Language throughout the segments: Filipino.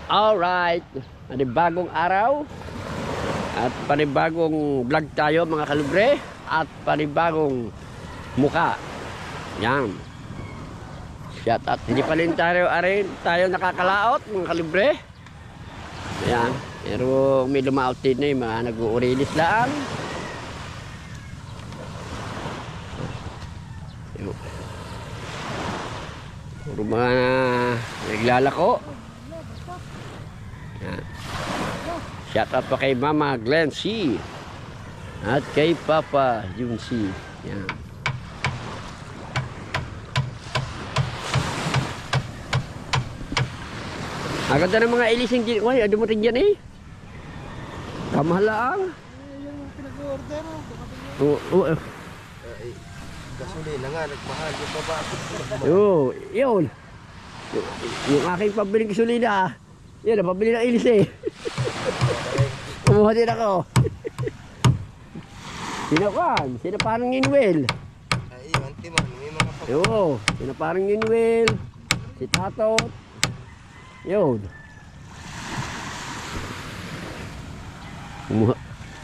Alright, panibagong araw at panibagong vlog tayo mga kalibre at panibagong muka. Yan. Shout out. Hindi pa rin tayo nakakalaot mga kalibre. Yan. Pero may lumaot din na yung mga nag-uurilis lang. Puro mga naglalako. Yan. Shout out pa kay Mama Glenn C. At kay Papa Jun C. Yan. Ang ganda ng mga ilising dyan. Uy, ano mo rin dyan eh? Kamahalaan. Yung pinag-order. Oo. Gasolina nga, nagmahal yung baba. Yun. Yung aking pabiling gasolina. Yan, napabili ng ilis eh. Kumuha din ako. Sino parang Inwell? Ay, antiman, may mga pag... Sino parang Inwell? Si Tatot. Yun.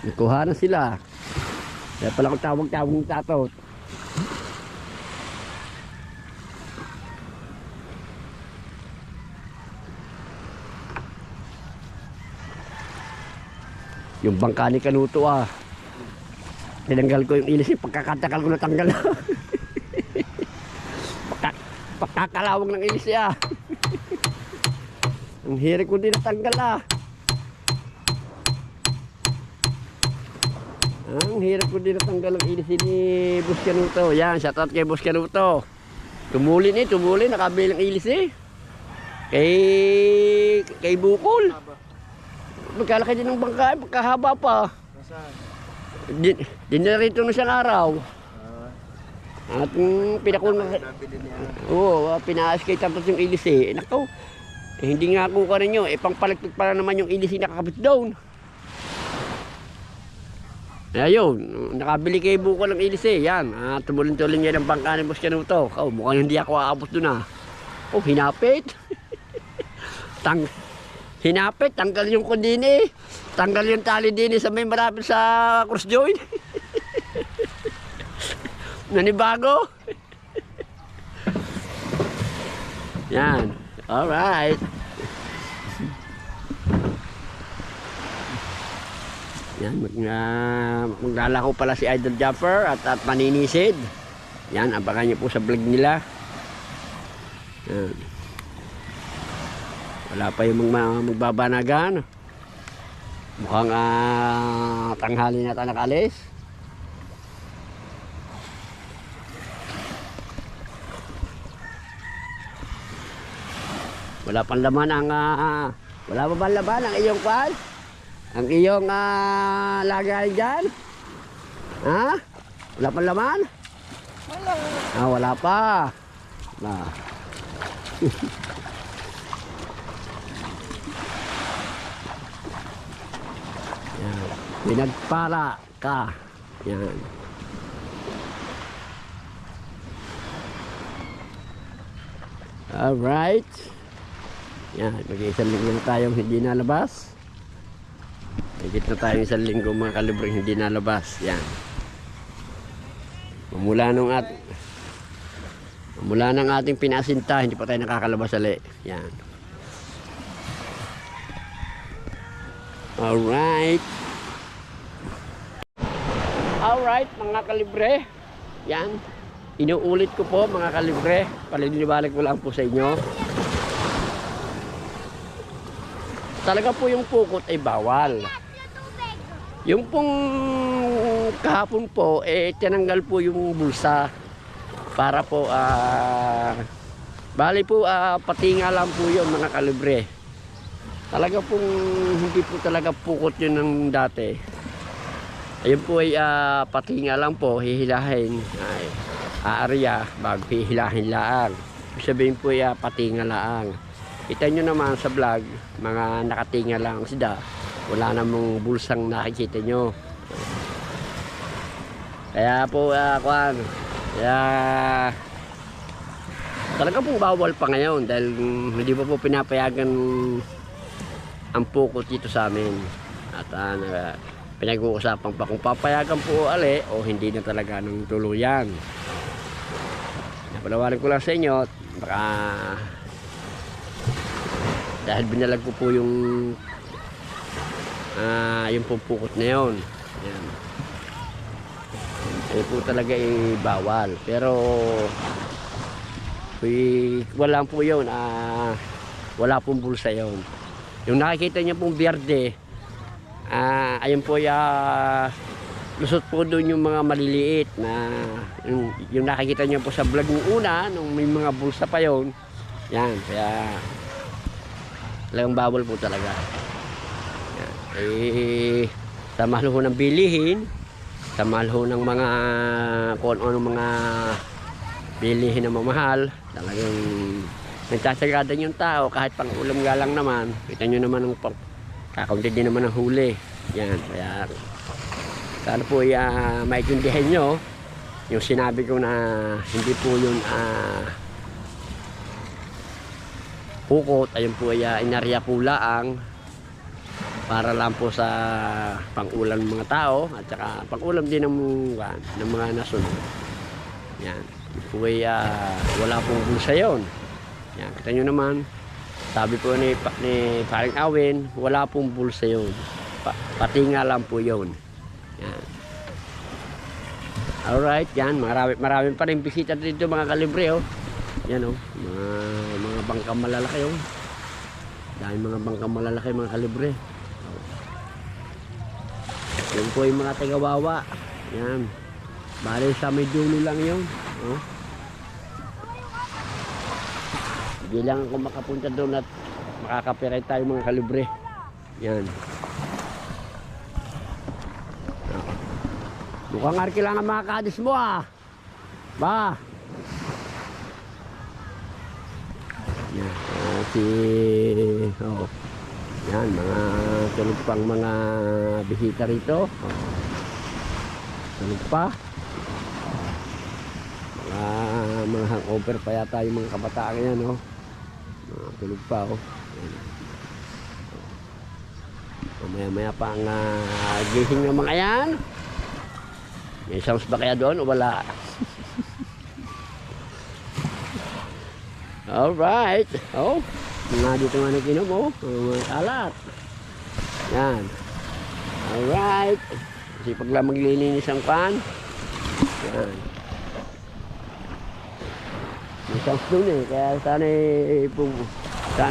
Nakuha na sila. Kaya pala kung tawag-tawag ng Tatot. Yung bangka ni Kanuto tinanggal ko yung ilis, pagkakatakal ko natanggal na. Pagkakalawag ng ilis ang hirik ko din natanggal ang hirik ko din natanggal ang ilis ni Boss Kanuto. Yan, shoutout kay Boss Kanuto. Tumuli nakabili ng ilis kay Bukol. Magkalaki din ng bangka, pagkahaba pa. Dinarito na siyang araw. At pinakul pinaas kay tapos yung ilis Nakaw, hindi nga ako ka ninyo. Pangpalagpit pala naman yung ilis nakakabit down. Ayun, nakabili kay Bukol ng ilis Yan, tumulin-tulin niya ng bangka ni Boss Kanuto. Mukhang hindi ako aabot doon hinapit. Hinapit, tanggal yung kundini. Tanggal yung tali din sa may marapit sa cross joint. Nanibago. Yan. Alright. Yan. Maglalako pala si Idol Jumper at maninisid. Yan. Abangan niyo po sa vlog nila. Yan. Wala pa yung magbabanagan. Mukhang tanghali na tayo nakalis. Wala pang laman ang wala pa bang laman ang iyong kwan? Ang iyong lagay dyan? Wala pang laman? Wala pa. Yan. Pinagpala ka. Yan. Alright. Yan. Mag-isang linggo na tayong hindi nalabas. Higit na tayong isang linggo mga kalibreng hindi nalabas. Yan. Mula ng ating pinasinta, hindi pa tayo nakakalabas ulit. Yan. Alright. Alright mga kalibre. Yan. Inuulit ko po mga kalibre. Palilibalik ko lang po sa inyo. Talaga po yung pukot ay bawal. Yung pong kahapon po tinanggal po yung bulsa. Para po bali po patinga lang po yun mga kalibre. Talaga pong hindi po talaga pukot yun ng dati. Ayun po ay patinga lang po, hihilahin. Aarya bago hihilahin lang. Ibig sabihin po ay patinga lang. Kita nyo naman sa vlog, mga nakatinga lang sila. Wala namang bulsang nakikita nyo. Kaya po talaga pong bawal pa ngayon dahil hindi pa po pinapayagan ang pukot dito sa amin. At pinag-uusapan pa kung papayagan po ali o hindi na talaga ng tuluyan. Napalawanan ko lang sa inyo, baka dahil binalag ko po yung pupukot na yun. Yan. Po talaga bawal. Pero wala po yun. Wala pong bulsa yun. Yung nakikita niyo pong biyerde, ayun po lusot po doon yung mga maliliit na yung nakikita niyo po sa vlog ng una nung may mga bulsa pa yun. Yan, kaya talagang bawal po talaga. Yan. Sa mahal ho ng bilihin, sa mahal ho ng mga kung ano mga bilihin na mamahal, talagang nagtsatsagaan yung tao kahit pang ulam nga lang naman. Kita nyo naman ang kakaunti din naman ang huli. Yan, kaya sana po maiintindihan nyo yung sinabi ko na hindi po yun pukot. Ayun po inarya po laang para lang po sa pang-ulam ng mga tao at saka pang-ulam din ng mga nasunod. Yan, po wala pong bulsa yun. Yan, kita nyo naman, sabi po ni Paring Awin, wala pong bulsa yun. Pati nga lang po yun. Yan. Alright, yan, maraming pa rin bisita dito mga kalibre, oh. Yan, oh, mga bangkang malalaki, oh. Dahil mga bangkang malalaki mga kalibre. Yan po yung mga tagawawa. Yan. Bale sa may dulo lang yun. Oh. Hindi lang ako makapunta doon at makakapiray tayo mga kalibre. Yan. Oh. Mukhang arki lang ang mga kadis mo ba? Yan. Yan, mga tulog pang mga bisita rito. Tulog pa. Mga hangover pa yata yung mga kabataan yan, oh. Tulog pa, oh. Maya-maya pa ang gising ng mga yan. May sounds ba kaya doon o wala? Alright. Oh, mga dito nga naginom, oh. Mga kalat. Yan. Alright. Kasi pag lang maglilinis ang pan. Yan. May sounds doon eh. Kaya sana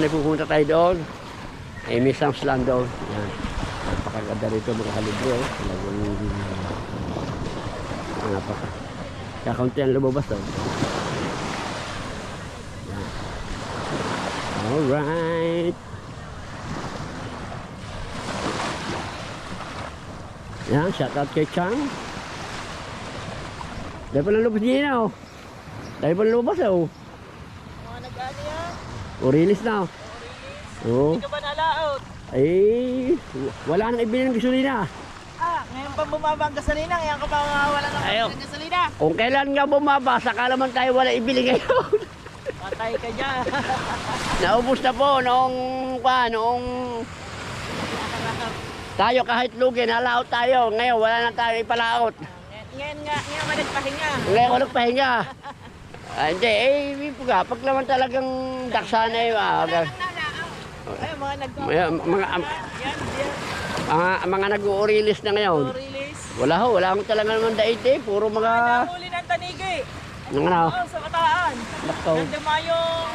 pupunta tayo doon. May sounds lang doon. Yan. Napakaganda rito mga kalibre, oh. Talagang kakaunti ang lumabas, oh. Alright. Yan, shout out kay Chang. Dahil pa lang lubas niya, oh. Dahil pa lang lubas, oh. Mga nag-ano yan? O, release na, oh. Oo. Hindi ka ba nalaot? Ay, wala nang ibili ng gasolina. Ngayon pa bumaba ang gasolina, ngayon ka pa wala ng gasolina. Kung kailan nga bumaba, saka naman tayo wala ibili ngayon. Patay ka dyan. Naubos na po noong tayo kahit lugi, nalaot tayo. Ngayon wala na tayo ipalaot. Ngayon nga nagpahinga. Ngayon ko nagpahinga. Hindi, pag naman talagang daksa na yun. Ay, Mga nag-u-release na ngayon. release. Wala akong talaga naman dait eh. Puro mga... Nahuli ng tanigi. Ano? Oo, sa kataan. Lakaw. Nandama yung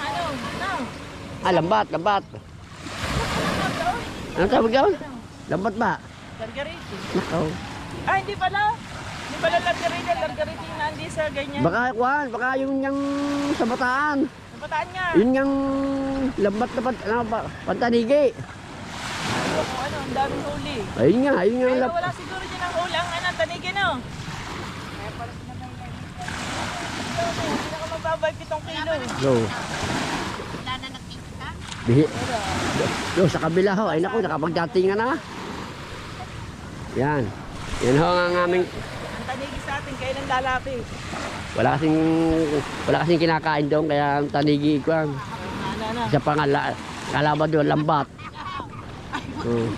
Lambat. Ano tawag yun? Lambat ba? Largariti. Lakaw. Hindi pala. Hindi pala largariti. Largariti yung nandi sa ganyan. Baka yung sa Bataan. Sa bataan nga. Yun yung lambat na pantanigi. Ang daming huli. Ayun nga Pero wala siguro dyan ang huli. Ang tanigi, no? Hindi na ka mababay 7 kilo. Go. Sa kabila ho. Ay naku, nakapagdatingan na. Yan. Yan ho ang aming... Ang tanigi sa atin, kailan lalapi? Wala kasing kinakain doon, kaya ang tanigi ko ang... Isa pa nga, kalaban doon, lambat. Oh.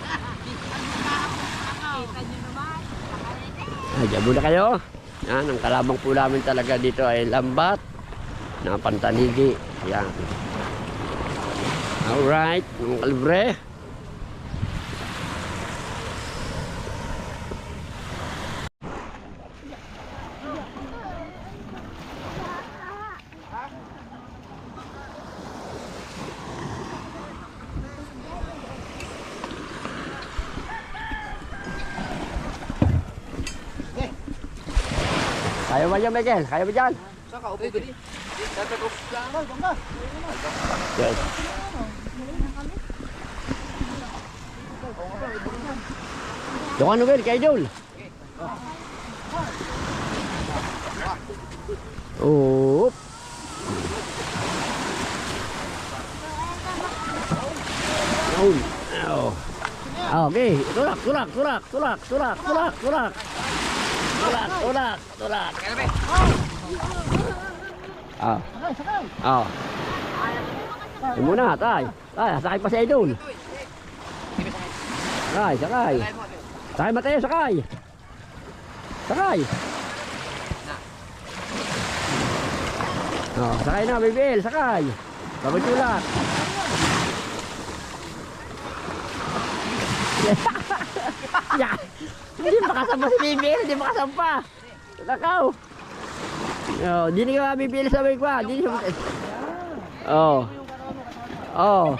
Ay, diyan muna kayo. Yan, ang kalabang po namin talaga dito ay lambat na pantanigi. Yan. Alright, mga kalibre. Kaya ba dyan, Michael? Kaya ba dyan? Saka upo gini. Tatagop lang mo, bangga. Yes. Yung ano, Will? Kaya Joel? Oop. Joel. Oh. Okay. Tulak, tulak, tulak, tulak, tulak, tulak, tulak. Tulak, tulak, tulak. Ah. Ah. Yung muna, tay. Tay, sakay pa si Idol. Sakay, sakay. Sakay, Mateo, sakay. Sakay. Oh, sakay na, Bibil, sakay. Bago tulak. Yeah. Hindi makasampa si Bibil, hindi makasampa. Nakaw. Oh, di ni ka Bibil sa bike pa. Di siya. Oh. Oh.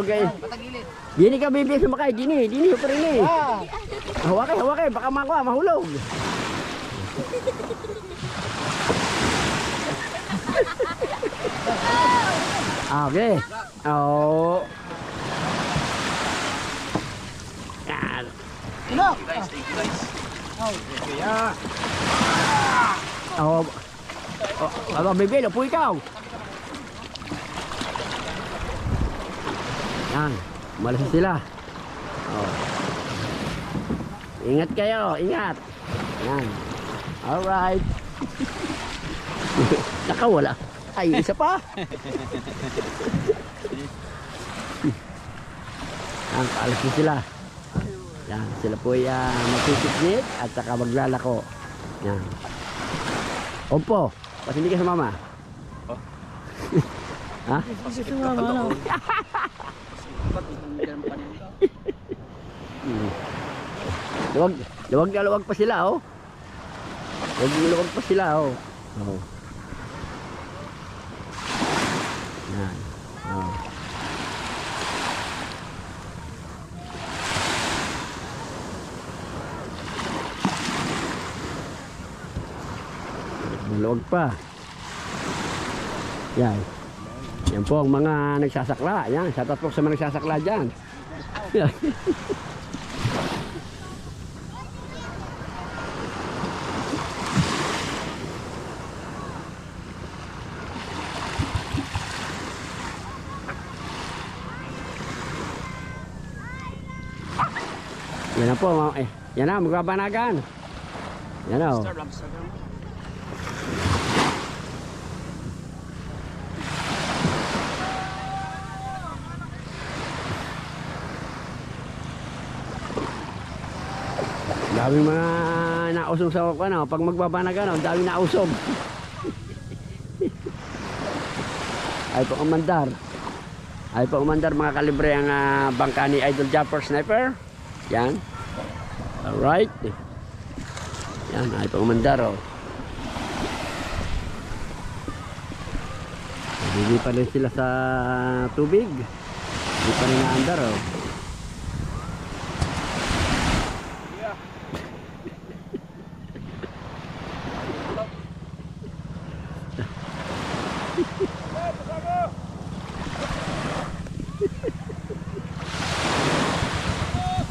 Okay. Dini ka Bibil sumakay, dini pa rin eh. Hawakay, baka makuha, mahulog. Okay. Oh. Yan. Oh. Oh, Bibil, upo ikaw. Yan, malas sila. Oh. Ingat kayo, ingat. Yan. Alright. Nakawala. Ay, isa pa. Yan, kaalas na sila. Yan, sila po ay magpipiknik at saka maglalako. Yan. Opo, pati hindi ka sumama. Oh. Ha? Kasi sumama, ano? Luwag pa sila, oh. Luwag pa sila, oh. Oh. Yan. Oh. Luwag pa. Yan. Yan po ang mga nagsasakla. Yan, shoutout po sa mga nagsasakla dyan. Yan. Yan na po. Yan na, magbabanagan. Yan na, oh. Daming mga nausog sa ano, pag magbabanag ano, daming nausog. Ay po umandar. Ay po umandar mga kalibre ang bangka ni Idol Jumper Sniper. Yan. Alright. Yan, ay po umandar, oh. Hindi pa rin sila sa tubig. Hindi pa rin naandar, oh.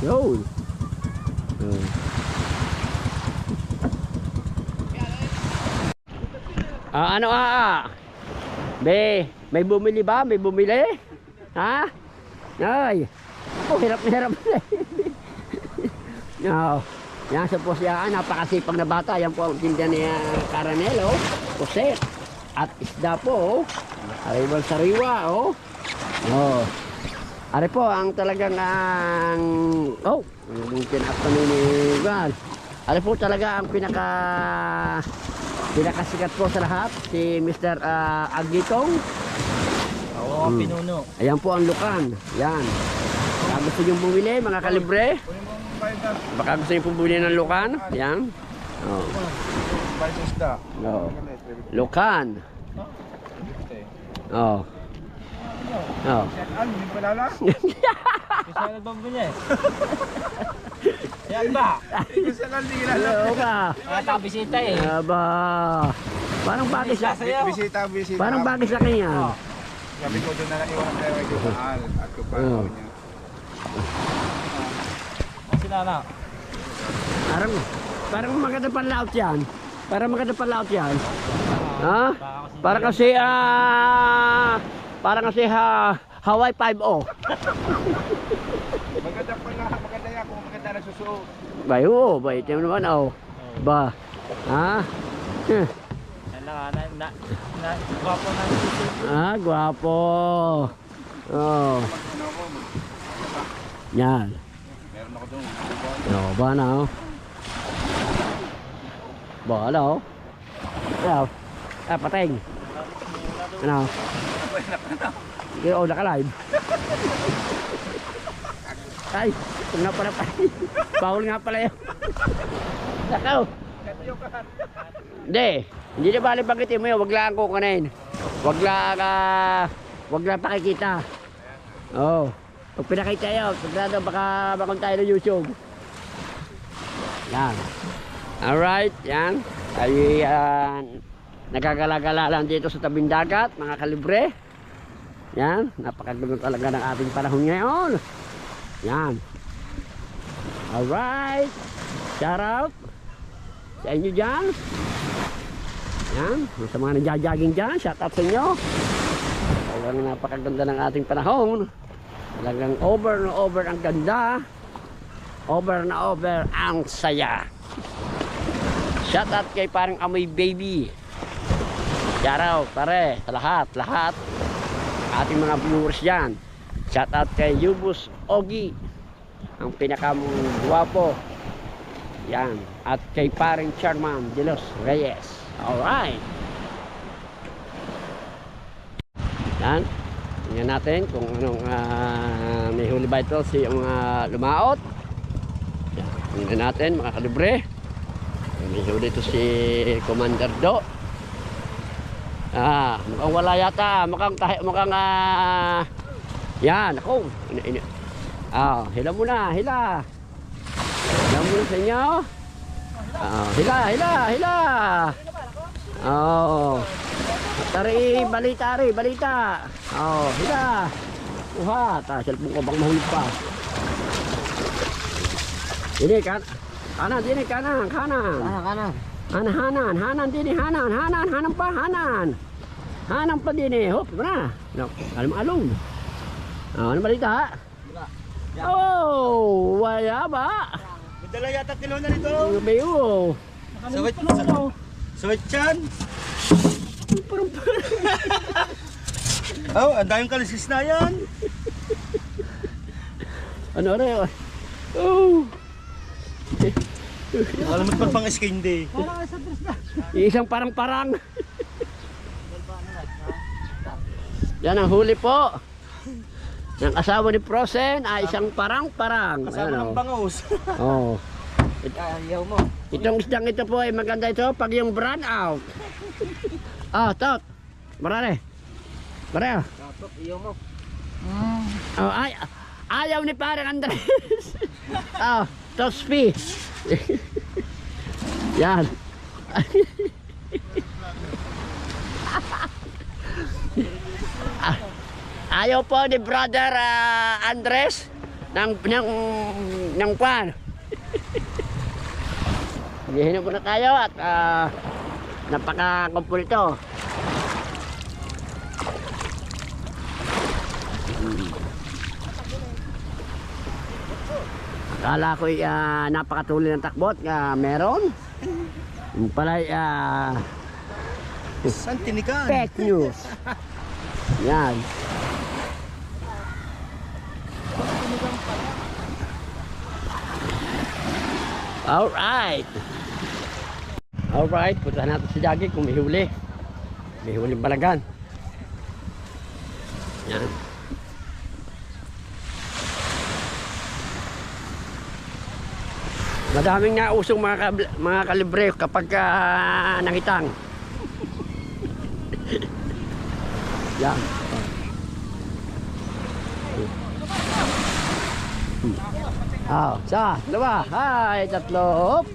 Yun. Ano may bumili ba? May bumili? Ha? Ay. Oh, hirap. No. Yan sa po siya, napakasipag na bata. Yan po ang tinda ni Caranelo, puset at isda po, oh. Arrival sariwa, oh. Oh. Ari po ang talagang yung pinaka ni Juan. Ari po talaga ang pinakasikat po sa lahat si Mr. Agitong. Oo, pinuno. Ayan po ang lukan. Yan. Baka gusto nyo bumili mga kalibre. Baka gusto nyo bumili ng lukan. Yan. Oh. Oh. Lukan. Oh. Oh. Hindi ko lala. Kasi ba mo niya? Yan ba? Hindi ko hindi kilala. Hello ka. Bisita eh. Aba. Parang bagay sa Bisita. Parang bagay sa kanya. Sabi ko doon na lang iwan tayo kay Mahal at ko pa niya. Sila na. Parang maganda pa layout yan. Ha? Parang kasi Hawaii 5-0. Maganda yan kung maganda na susuot. Bay, oo, bay, ito naman, oh. Ba, ha? Gwapo na Ah, gwapo. Oh. Yan. Meron ako doon. Oh, ba na, oh. Ba, ano? Ano? Pateng. Ano? Oo, naka-live. Ay, ito nga pala pa. Bawal nga pala yun. Nakaw. Hindi na bali pagkitin mo yun. Wag lang ko kanin. Wag lang pakikita. Oo. Pag pinakita yun, baka bakon tayo ng YouTube. Yan. Alright, yan. Ay, nagagala-gala lang dito sa tabing dagat, mga kalibre. Yan, napakaganda talaga ng ating panahon ngayon. Yan. Alright. Shout out sa inyo dyan. Yan, sa mga nagja-jogging dyan, shout out sa inyo. Talagang napakaganda ng ating panahon. Talagang over na over ang ganda. Over na over ang saya. Shout out kay parang Amoy Baby. Shout out pare sa lahat ating mga viewers dyan. Shout out kay Yubus Ogi, ang pinakamong guwapo. Yan. At kay paring Chairman de los Reyes. Alright. Yan. Tingnan natin kung anong may huli ba ito si lumaot. Yan. Tingnan natin mga kalibre. May huli ito si Commander Do. Mukhang wala yata. Mukhang yan, ako. Hila muna, hila. Hila muna sa inyo. Hila. Tari, balita. Hila. Uha, cellphone ko bang mahulog pa. Ini kan. Kanan. Hanan pa. Hanan pa din eh. Hop, mana? No, alum. Ano balita? Oh, wala ba? Madala yata kilo na nito. Bayo. Sawit chan. Oh, ang daming kalisis na yan. Ano rin? Oh. Alam mo pa pang skin day. Isang parang-parang. Yan ang huli po. Ang asawa ni Frozen ay isang parang-parang. Kasama ng bangus. Oh. Ayaw mo. Itong isdang ito po ay maganda ito pag yung brown out. Tot. Marare. Marare. Ayaw mo. Ayaw ni parang Andres. Tospi. Yan. Ayaw po ni brother Andres ng pan. Hihinap muna tayo at napaka-kumpul ito. Akala ko napakatuloy ng takbot meron. Yung pala Santinikan. fake news. Yan. Alright. Alright, punta natin si Jaggy kung may huli. May huling balagan. Yan. Madaming nausong mga kalibre kapag nangitang. Yan. Isa, dalawa, hay, tatlo.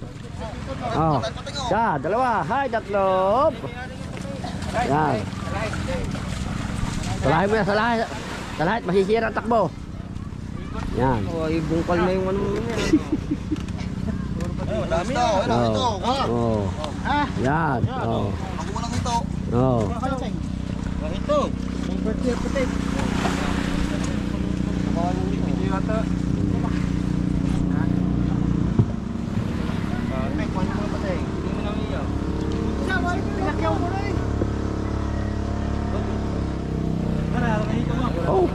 Isa, dalawa, hay, tatlo. Yan. Salahin mo yan, salahin. Salahin, masisira ang takbo. Yan. Ibungkal na yung ano mo yan. Dami na. Oh. Yan. Oh. Ako lang ito. Oh. Ito. Ang birthday puti. Hindi ata. Ay, kuha mo pa tayo. Hindi mo nang iyo. Pinakyaw mo rin. Oh.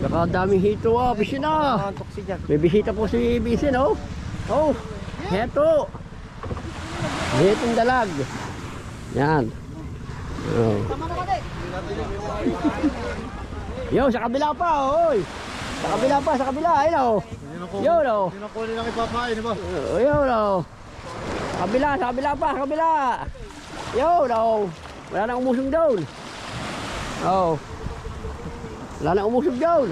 Nakadaming hito bisin na. May bisita po si Bisin oh. Oh. Heto. Hetong dalag. Yan. Oh. Yo, sa kabila pa, oy. Sa kabila pa, sa kabila, ayun oh. Yo, no. Hindi na kunin lang ipapain, di ba? Yo, no. Sa kabila pa, sa kabila. Yo, no. Wala nang umusog doon. Oh. Wala nang umusog doon.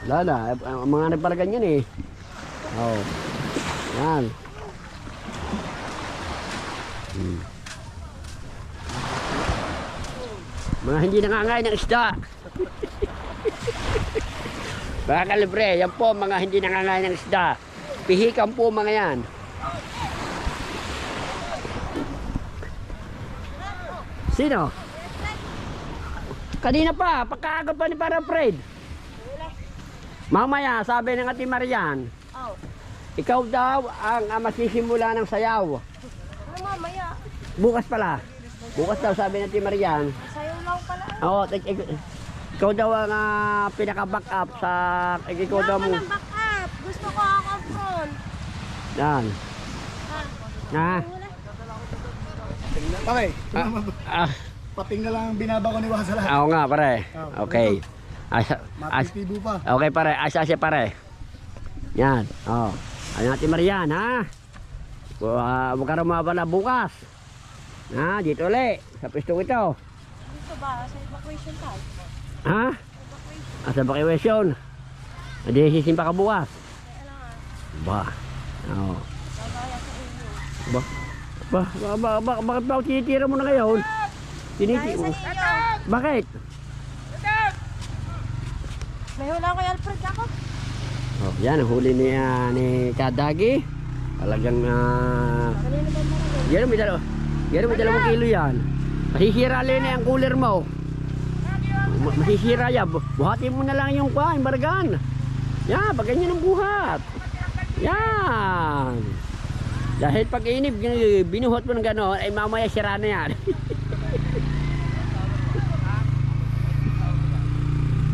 Wala na, mga nagpalagan yan eh. Oh. Yan. Mga hindi nangangain ng isda. Mga kalibre, yan po mga hindi nangangain ng isda. Pihikan po mga yan. Sino? Kanina pa, pagkaagot pa ni Para Fred. Mamaya, sabi ng Ate Marian, ikaw daw ang masisimula ng sayaw. Ano mamaya? Bukas pala. Bukas daw sabi ng Ate Marian. Sayaw lang pala. Oo, ikaw daw ang pinaka-back up sa... Ikaw daw mo... Wala ka ng back up. Gusto ko ako front. Yan. Ha? Okay. Pating na lang ang binaba ko ni Wasala. Oo nga, pare. Okay. Matitibo pa. Okay, pare. Asya pare. Yan. Oh. Ano natin Marian, ha? Huwag ka rumaba na bukas. Ha? Dito ulit. Sa pistong ito. Dito ba? Sa evacuation time? Ha? Sa evacuation. Hindi sisimpa ka bukas. Ba. Oo. Ba. Bakit ba tinitira mo na ngayon? Tinitira mo. Bakit? May hula ko Alfred ako. Oh, yan ang huli ni Kadagi. Talagang Kanina ba marami? yan may 2 kilo yan. Masisira rin ang cooler mo. Masisira yan. Buhatin mo na lang yung bargan. Yan, pag ganyan ang buhat. Yan. Dahil pag inip, binuhat mo ng gano'n, ay mamaya sira na yan.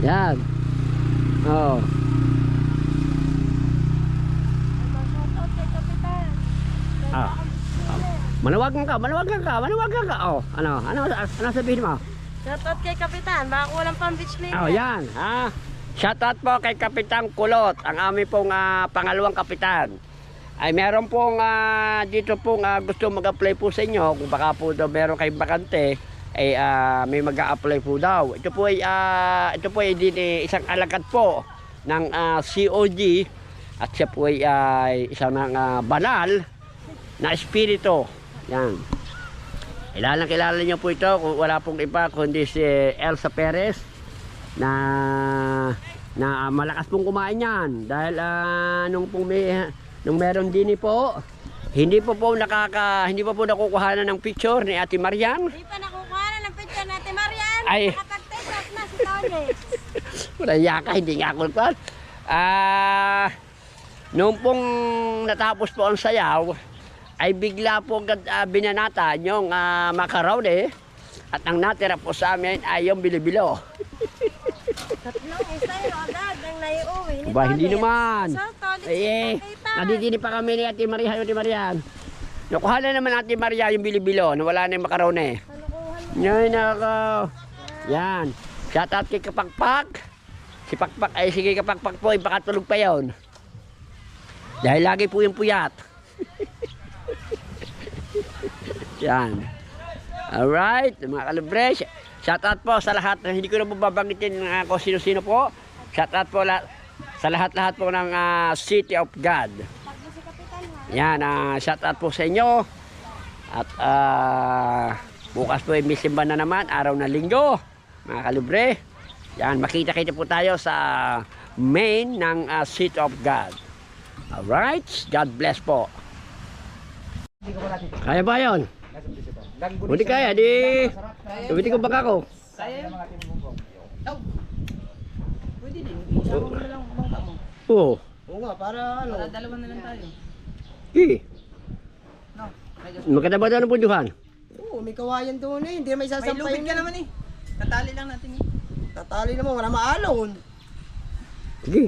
Yan. Oh. Shoutout kay Kapitan. Manawagan ka. Oh, ano sabihin mo? Shoutout kay Kapitan. Baka walang pang beach league. Oh, yan, ha. Shoutout po kay Kapitan Kulot, ang aming pong pangalawang kapitan. Ay meron pong dito pong gusto mag-apply po sa inyo, kung baka po daw meron kayong bakante, ay may mag-a-apply po daw. Ito po ay isang alagad po ng COG, at siya po ay isang banal na espiritu. Yan. Kilala niyo po ito, kung wala pong iba kundi si Elsa Perez na malakas pong kumain yan dahil nung meron din po, hindi pa po nakukuhanan ng picture ni Ate Marian. Hindi pa nakukuha na ng picture natin, Marian. Ay. Nakapag-take off na si Tony. Wala yaka, hindi nga ako nagkuhan. Nung pong natapos po ang sayaw, ay bigla po binanatan yung macaroni, at ang natira po sa amin ay yung bilibilo. Tatlong isa yung agad ang na iuwi. Ba, hindi naman. Sa toilet Eh, kita. nadidini pa kami ni Ate Maria. Ate Maria. Nakuha na naman Ate Maria yung bilibilo. Nawala na yung makarone. Kalukuhan mo. Yan ako. Yan. Shout out kay Kapakpak. Si Pakpak, ay sige Kapakpak po, baka tulog pa yon. Dahil lagi po yung puyat. Yan. Alright, mga kalibre. Shout out po sa lahat. Hindi ko na po babanggitin kung sino-sino po. Shout out po sa lahat-lahat po ng City of God. Pagdi si Kapitan ha. Yan, shout out po sa inyo. At bukas po ay may simba na naman, araw na linggo, mga kalibre. Yan, makita-kita po tayo sa main ng City of God. Alright, God bless po. Kaya ba yun? Hindi kaya, di tumitin ko baka ko. Kaya yung mga timbong. Pwede din. Oh. Isama mo na lang ang bangka mo. Oo. Oo nga, para ano. Para dalawa na lang tayo. No. Maganda ba daw ng punduhan? Oo, may kawayan doon eh. Hindi naman May isasampayin lubid ka yan. naman eh. Tatali lang natin eh. Tatali naman, wala maalon. Sige.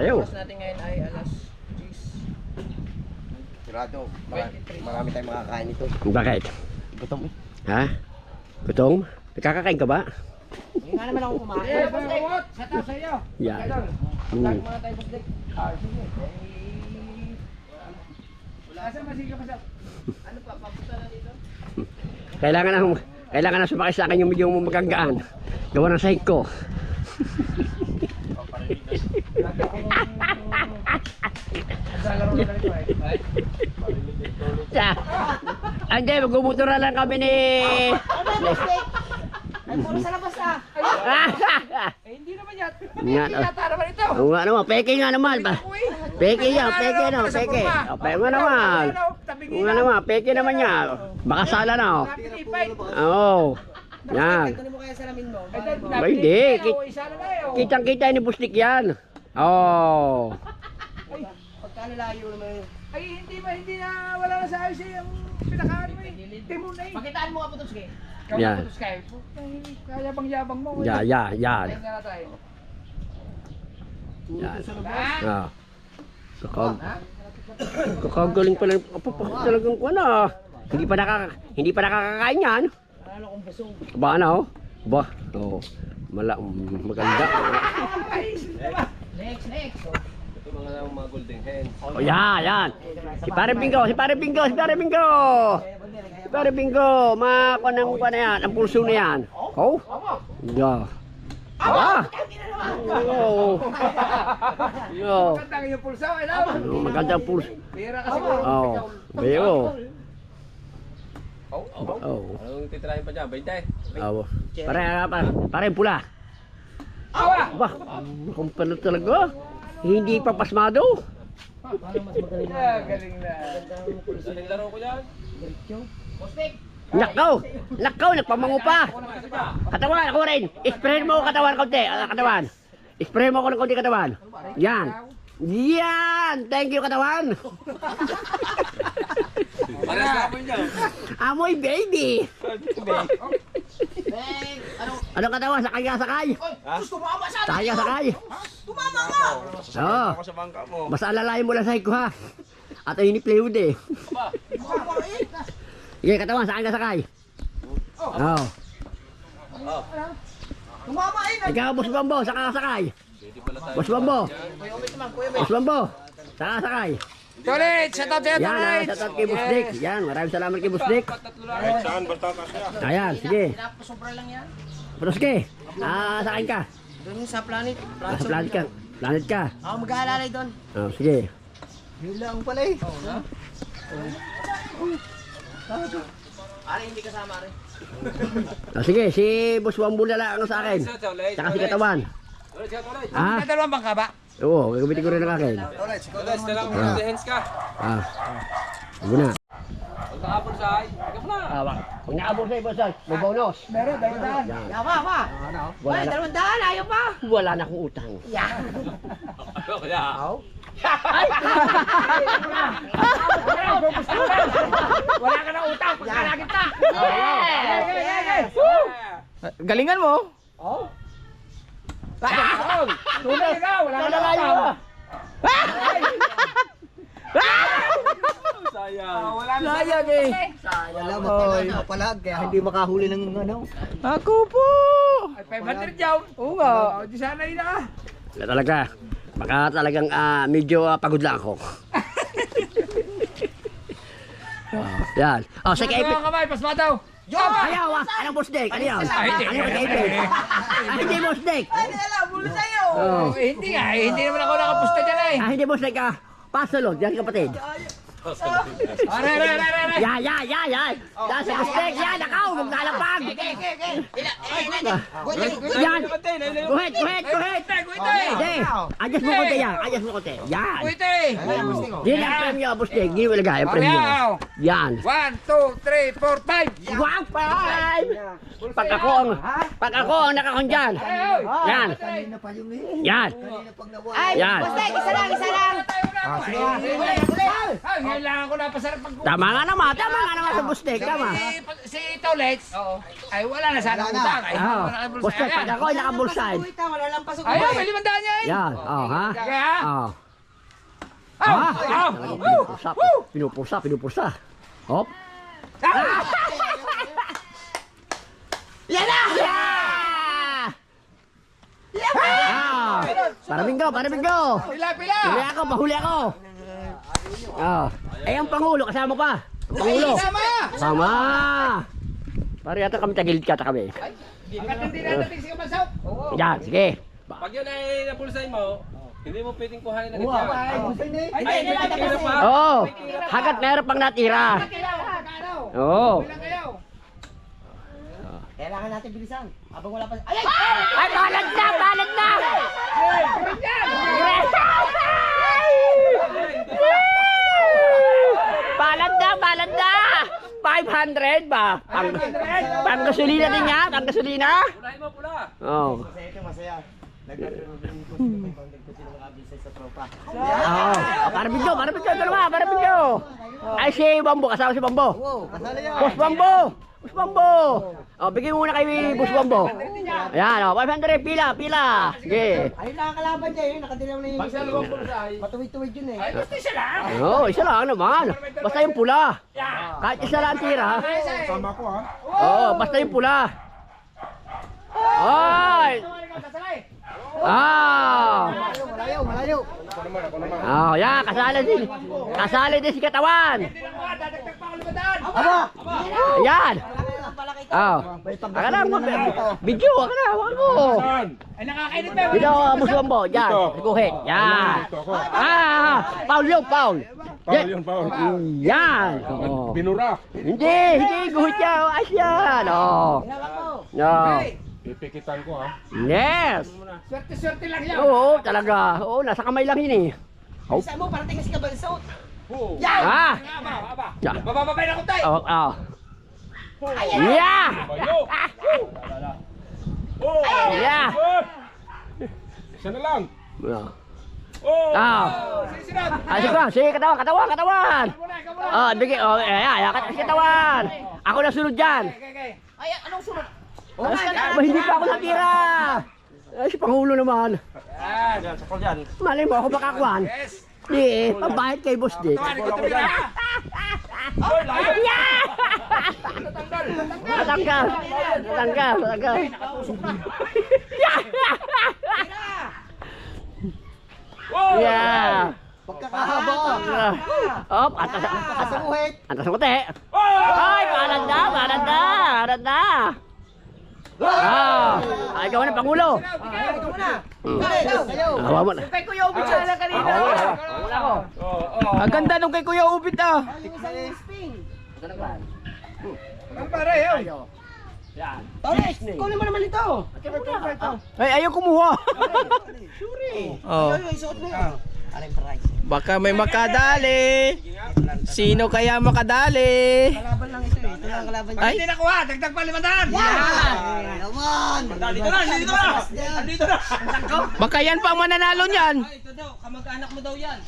Ayaw. Oras natin ngayon ay alas 10. Sigurado, marami tayong makakain ito. Bakit? Gutom eh. Ha? Gutom? Nakakakain ka ba? Hindi nga naman ako kumain. Sa taas sa iyo. Yan. Lag mga tayo paslik. Sige. Wala sa masiga pa sa. Ano pa, papunta na dito? Kailangan na sumakay sa akin yung medyo maganggaan. Gawa ng sahig ko. Hindi, magbubutura lang kami ni... Ay, puro sa labas ah. Eh hindi naman yan. Nga, Yata naman ito. Oo nga naman, peke nga naman ba? Peke yan, peke no, peke. O, peke nga naman. Oo nga naman, peke naman yan. Baka sala na oh. Oo. Yan. Kunin mo kaya salamin mo. Ba, hindi. Kitang kita ni Bustik yan. Oo. Pagkano layo naman yun. Ay hindi na wala na sa ayos eh. Ang pinakahan mo eh. Timon na eh. Makitaan mo ka po ito sige. Yan. Kaya bang yabang mo. Yan. Tayo nga na tayo. Yan. Ah. Kakagaling pala. Talagang ko na. Hindi pa nakakakain yan. Ano kung busog. Ba ano? Ba. Oh. Maganda. Next. Ito mga golden hen. Oh, yan. Si Pare Bingo. Makuha na yan. Ang pulso na yan. Oh? Yeah. Ah! Oh. Yo. Magandang yung pulso. Ano? Maganda ang pulso. Pira kasi mo. Oh. Bayo. Oh. Anong titirahin pa dyan? 20? Oh. Pare pula. Awa! Ba, kung pala talaga. Hindi pa pasmado. Galing na. Galing laro ko dyan. Nakaw, nagpamango pa. Katawan, ako rin. Isprayin mo ako katawan konti. Katawan. Isprayin mo ako ng konti katawan. Yan. Thank you katawan. Pares na po dyan. Amoy baby. Ano katawan? Sakay ka sakay. Sakay ka sakay. Tumama nga! Oo. Ako sa bangka mo. Basta alalayan mo lang sa'yo ko ha. At ayun ni plywood eh. Sige katawan, sakay ka sakay. Oo. Tumama eh! Ikaw, Boss Bambo, saka ka sakay. Boss Bambo. Boss Bambo. Saka ka sakay. Tolit! Shout out sa'yo, Yan, Tolit! shout out kay Boss Dick. Yan, maraming salamat kay Boss Dick. Saan? Basta kasya. Ayan, sige. Sobra lang yan. Proske. Sakain ka. Doon sa planet. Sa planet ka. Planet ka. Ako mag-aalalay doon. Oh, sige. Yun lang pala eh. Ari, hindi kasama rin. Oh, sige, si Boss Bambo na lang sa akin. Saka si katawan. Ah, Dalawang bangka ba? oo, gagamitin ko rin ang akin. Toles, na lang mo ng hands ka. Muna. Pagkakapon sa ay. Kung naabot sa'yo, Boss, may bonus. Meron, dahil Yan. Yawa pa. Wala Ay, na, 200, ayaw pa. wala na akong utang. Wala ka na utang, pagkalagit na! Galingan mo! Tunay ka, wala ka na Nalayo ah. Wala na Sayang eh. Wala, mapalag. Kaya hindi makahuli ng ano. Ako po. Ay, 500 yaw. Oo nga. O, di sana yun na. Wala talaga. Baka talagang medyo pagod lang ako. Yan. Oh, sa kaipit. Mga kamay, pasma daw. Ayaw ah. Anong boss deck? Ano yan? Ano yung kaipit? Hindi boss deck. Oh. Hindi nga, hindi naman ako nakapusta dyan eh. Hindi boss deck ah. Pasalog, yan kapatid. Aray. Yan. Yan sa boss deck. Yan, nakaw. Huwag nalapag. Yan. Guhit. Hindi. Adjust mo konti yan. Yan. Kuwite. Yan ang premyo boss deck. Hindi mo lagay ang premyo. Yan. 1, 2, 3, 4, 5. Wow, five! Pag ako ang nakakon dyan. Yan. Kanina pa yung eh. Yan. Kanina pag nawala. Ay, Yan. basta, isa lang. Ay, ngayon lang ako napasarap pag... Tama nga naman sa bustek. Tama. Si Tolets, ay wala na sana utang. Ay, Ah, wala na bulsa. bustek. Pag ako ay nakabulsay. Wala lang pasok. Ay, may 500 yan. Yan. Oh, ha? Kaya? Oh. Ah! Pinupursa. Hop. Yan na! Yeah! Ah! Para bingo. Pila. Pahuli ako. Ah. Eh, ang Pangulo, kasama pa. Pangulo. Sama. Pare yata kami tagilid kami. Hanggat hindi nadating si Kamasok. Yan, sige. Pag yun ay napulsay mo, hindi mo pwedeng kuhanin agad Wow. yan. Ay, kira pa. Oo. Hagat meron pang natira. Oo. Bilang kayo. Kailangan natin bilisan. Habang wala pa. Ay! Ay, balad na! Balad na! 500 ba? Pang gasolina din yan? Pang gasolina? Pulahin mo, pula. Oo. Masaya ito, masaya. Nagkaroon ko sila makabisay sa tropa. Oo. Para video. Para video. Ay, si Bambo. Kasama si Bambo. Wow, kasali yan. Boss Bambo! Oh, bigyan mo muna kay Boss Bambo. Ayan, oh, 500 pila. Sige. Ayun lang ang kalaban niya, yun. Nakadilaw na yung... Matuwid-tuwid yun eh. Ay, basta siya lang. Oo, isa lang naman. Basta yung pula. Kahit isa lang ang tira. Sama ko ha. Oo, basta yung pula. Ay! Malayo. Oh, yan, kasali din si Katawan. Dadagdag pa ako limadaan. Aba! Ayan. Oh. Aka na, video, aka na, wag mo. Ay, nakakainit ba? Dito, Boss Bambo, dyan. Guhit, yan. Paul yun. Paul yun. Yan. Oh. Binura. Hindi, guhit yan. Ayos yan. Oh. No. Pipikitan ko ha. Yes. Swerte lang yan. Oo, talaga. Oo, nasa kamay lang yun eh. Isa mo, parating kasi ka bansot. Ah. Aba. Yeah. Bababay na ko tayo. Oh. Yeah. Bayo. Oh. Yeah. Isa na lang. Oh. Ah. Sinisinod. Sige, katawan. Muna. Oh, bigay. Oh, katawan. Ako na sunod dyan. Okay. Ay, anong sunod? Hindi pa ako natira. Ay, si Pangulo naman. Yan. Malay mo ako makakuan. Yes. Di, pambayad kay Boss Dick. Tawarin ko tumira ha. Yeah! Tatanggal. Natanggal. Yeah! Pagkakahaba. Op, Kasamuhit. atas ng kote. Ay, balad na. Ay, ikaw na, Pangulo. Hawa mo na. Kay Kuya Ubit siya lang kanina. Wala ko. Ang ganda nung kay Kuya Ubit ah. Ang pare, yo. Torres, kunin mo naman ito. Ay, ayaw kumuha. Oh. Isuot mo yun. Aling price. Baka may makadali. Sino kaya makadali? Kalaban lang ito eh. Ito lang ang kalaban niya. Ay, Hindi nakuha. Dagdag pa limadaan. Naman! Dito na. baka yan pa ang mananalo niyan. Ito daw, kamag-anak mo daw yan.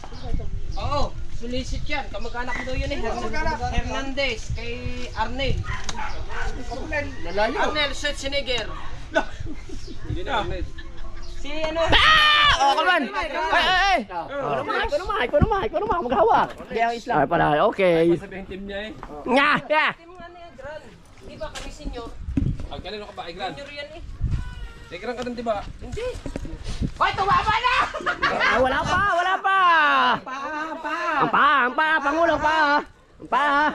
Oo, solicit yan. Kamag-anak mo daw yan eh. Hernandez kay Arnel. Arnel Schwarzenegger. Hindi na. Si ano? Oh, kaman. Ay. Ikaw naman, maghawak. Hindi ang Islam. Ay, pala, okay. Sabihin team niya eh. Nga, yeah. Team nga na yan, Gran. Di ba kami senior? Ang kanino ka ba, Igran? Senior yan eh. Igran ka din, di ba? Hindi. Hoy, tumama na! Ah, wala pa. Ang pa, Pangulo pa. Ang pa.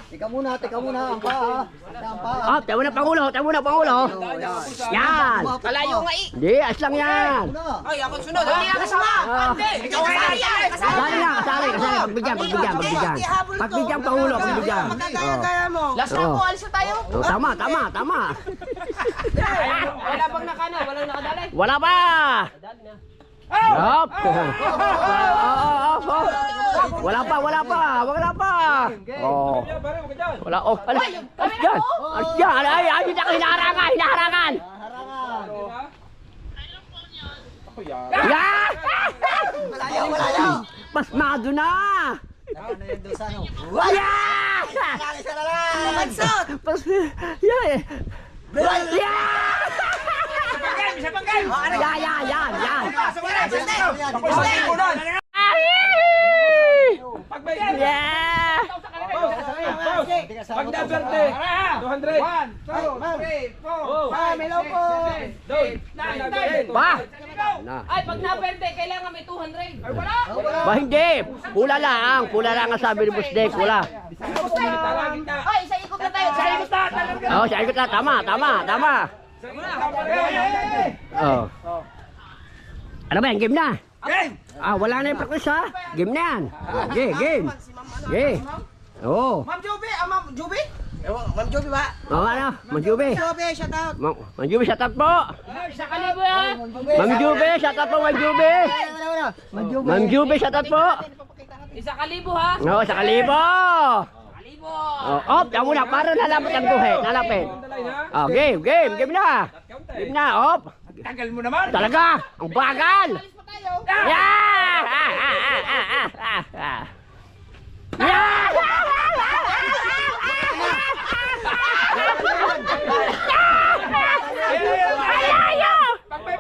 Tika muna, ang paa. Oh, tayo na Pangulo. Yan. Kalayo nga eh. Hindi, as lang yan. Ay, ako sunod. Hindi ka kasama. Ah. Ante, ikaw kasali yan. Kasali. Pagbigyan. Pagbigyan Pangulo, pagbigyan. mo. Last na po, alis na tayo. Oh, tama. Wala bang nakano? Walang nakadalay? Wala pa. Yup. Wala pa. Oh. Wala. Oh, alis dyan. Ay, hindi ako hinaharangan. Ako yan. Yeah! Malayo. Pasmado na. Ano yan doon sa ano? Yeah! Isa na lang. Mansot. Yeah! Yeah! Pag naberte, 200. 1, 2, 3, 4, 5, 6, 7, 8, 9, 10. Pa! Ay, pag napente, kailangan may 200. Ay, wala. Ba hindi! Pula lang ang sabi ni Boss Dek, pula. Hoy, isa ikot na tayo. Isa ikot na. Oh, sa ikot na, tama. Oh. Ano ba yan? Game na? Ah, wala na yung practice ha? Game na yan. Game. Oh. Ma'am Juby ba? Oh, ano? Ma'am Juby. Juby, shout out. Ma'am Juby, shout out po. Isa kalibo yan. Ma'am Juby, shout out po, Ma'am Juby. Ma'am Juby, shout out po. Isa kalibo ha. Oo, sa kalibo. Kalibo. Oh, yan muna, para nalapit ang guhe. Nalapit. Oh, game na. Game na, op. Tagal mo naman. Talaga, ang bagal. Yeah! Yeah!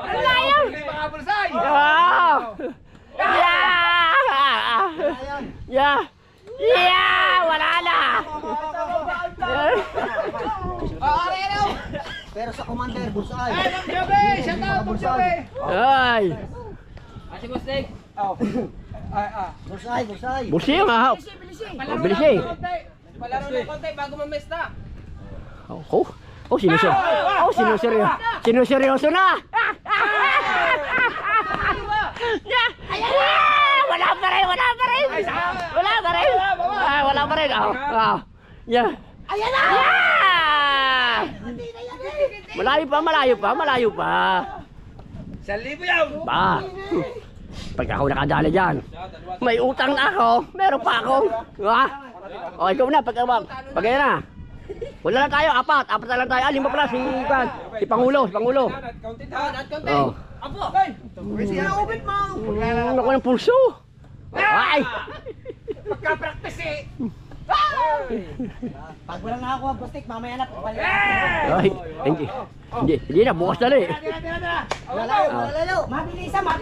Alayo! Yeah! Wala na! Pero sa commander, bullseye. Ay! Asi Boss Dek. Bullseye. Busi yung ha? Bilis eh. Palaro ng konti bago mamesta. Sinuseryoso na! Wala pa rin! Ay, wala pa rin! Yeah! Ayan na! Malayo pa! 1,000 yan. Pa! Pag ako nakadali dyan, may utang na ako, meron pa ako. Ha? O, ikaw na, pag yan na. Wala lang tayo, apat na lang tayo. Lima pala, si Pangulo. Oh. Apo. Ubit mo. Ako ng pulso. Ay! Pagka-practice eh. Pag wala na ako, Bustik, mamaya na. Ay, hindi na, bukas na rin. Lalayo. Mabilisan lang.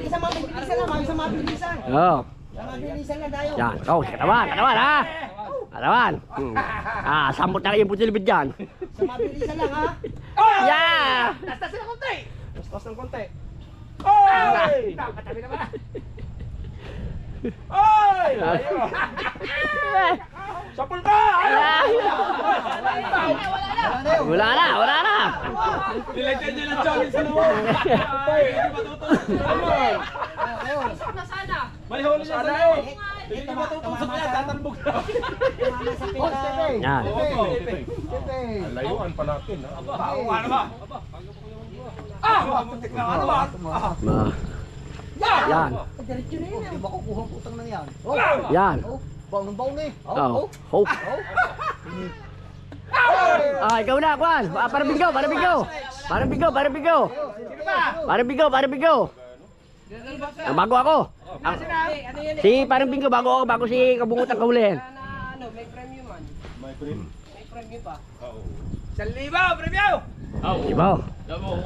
Oo. Mabilisan lang tayo. Yan, katawan ha. Katawan. Sampot na kayo yung putilibid dyan. Sa mabilisan lang ha. Yeah! Tastas ng konti. Katabi naman na. Sapul ka! Wala na. Nilagyan niya ng challenge sa loob. Hindi matutusok. Na sana. May huli niya sa loob. Hindi matutusok niya, tatalbog na. Yan. Layuan pa natin. Yan. Diretso na yun. Di ba kukuha ang utang na yan? Yan. Baon ng baon eh. Oh. Hope. Ikaw na, Kwan. Parang bigo. Bago ako. Si parang bingo bago si kabungutan kahulihin. May premium man. May prim. premyo pa. 1,000, premyo! Iba.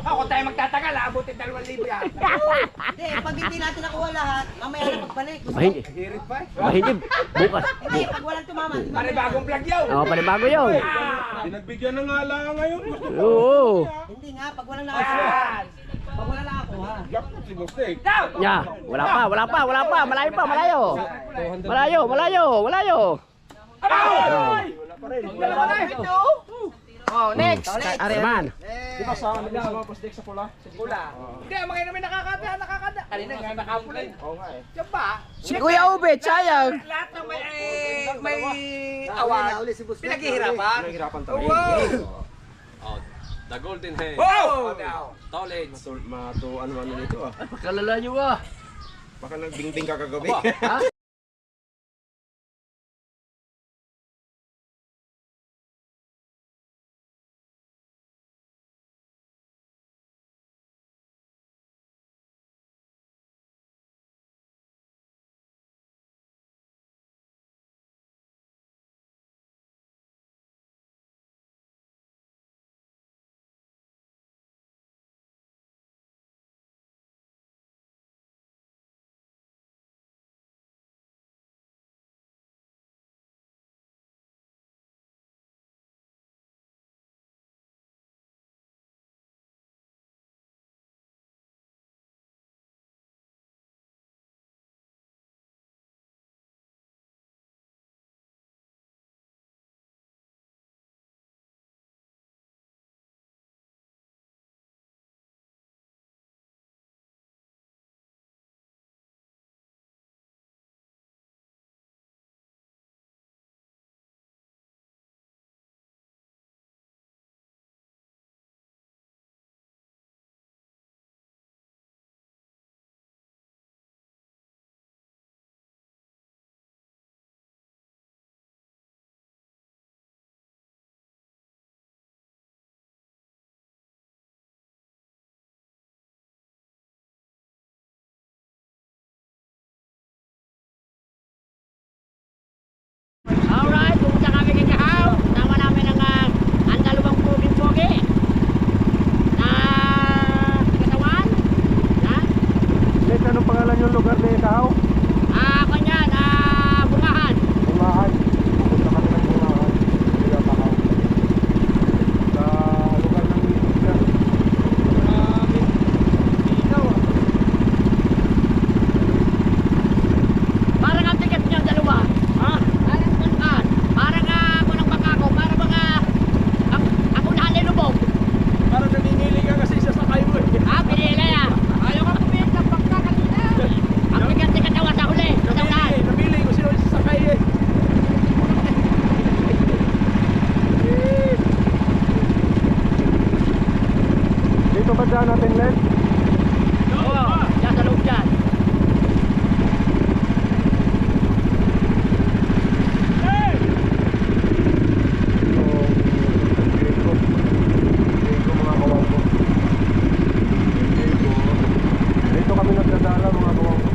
Ako tayo magtatagal, abutin 2,000 yan. Hindi, pag hindi natin nakuha lahat, mamaya na pagbalik. Mahindi. Hirit pa eh. Mahindi. Bukas. Hindi, pag walang tumama. Pare bagong vlog yun. Oo, panibago yun. Pinagbigyan na nga lang ngayon. Oo. Hindi nga, pag walang nakakuha. Pag wala nakakuha. Jackpot si Mustang. Ya, wala pa. Malayo pa, malayo. Malayo. Dalawa na eh. Oh, next. Areman. Di ba sa kanila sa mga pasdik sa pula? Hindi, ang mga namin nakakada. Kanina nga nakapula eh. Oo nga eh. Diyan ba? Si Kuya Ubet, sayang. Lahat ng may award, pinaghihirapan. Nahihirapan talaga. Wow! The Golden Head. Wow! Tolage. Ano nito ah. Kalala nyo ah. Baka nagbingbing ka kagabi. Alright, pumunta kami kay Kahaw. Tama namin ang dalawang puging-pugi na katawan. Ha? Let, anong pangalan yung lugar ni Kahaw? Kanya, Bungahan. Bungahan. Pupunta kami ng Bungahan. Hindi ka Kahaw. Sa lugar ng Minusya. Parang ang ticket niya, dalawa. Ha? Parang ako ng baka ko. Parang mga ako na nilubog. Parang naninili ka kasi sasakay mo eh. Pinili ah. Ayaw ka kumit ng baka kanina. Ang ticket daw sa huli. Sa unahan. Napili ko sino yung sasakay eh. Dito ba dyan natin, Len? Oo. Diyan sa loob dyan. Dito kami nagdadala mga kawang ko.